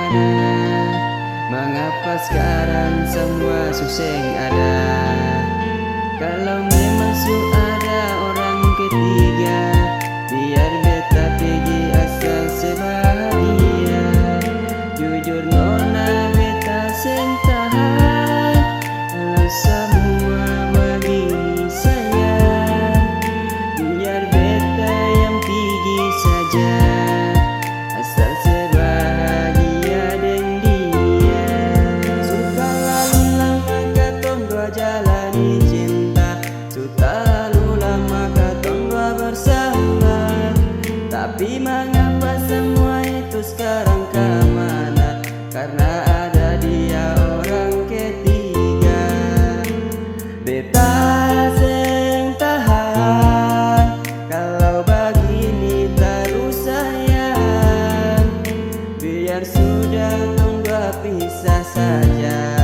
kemana? Mengapa sekarang semua suseng ada? Kalau memang su ada orang ketiga, biar beta pergi asal sebahagia. Jujur nona beta sentahan, kalau semua begini sayang, biar beta yang pergi saja, asal sebahagia dengan dia. Sudah lalu lama katong dua jalani cinta, sudah lalu lama katong dua bersama. Tapi mengapa semua itu sekarang kemana? Karena ada dia orang ketiga. Beta seng tahan kalau begini terus sayang, biar sudah tong dua pisah saja.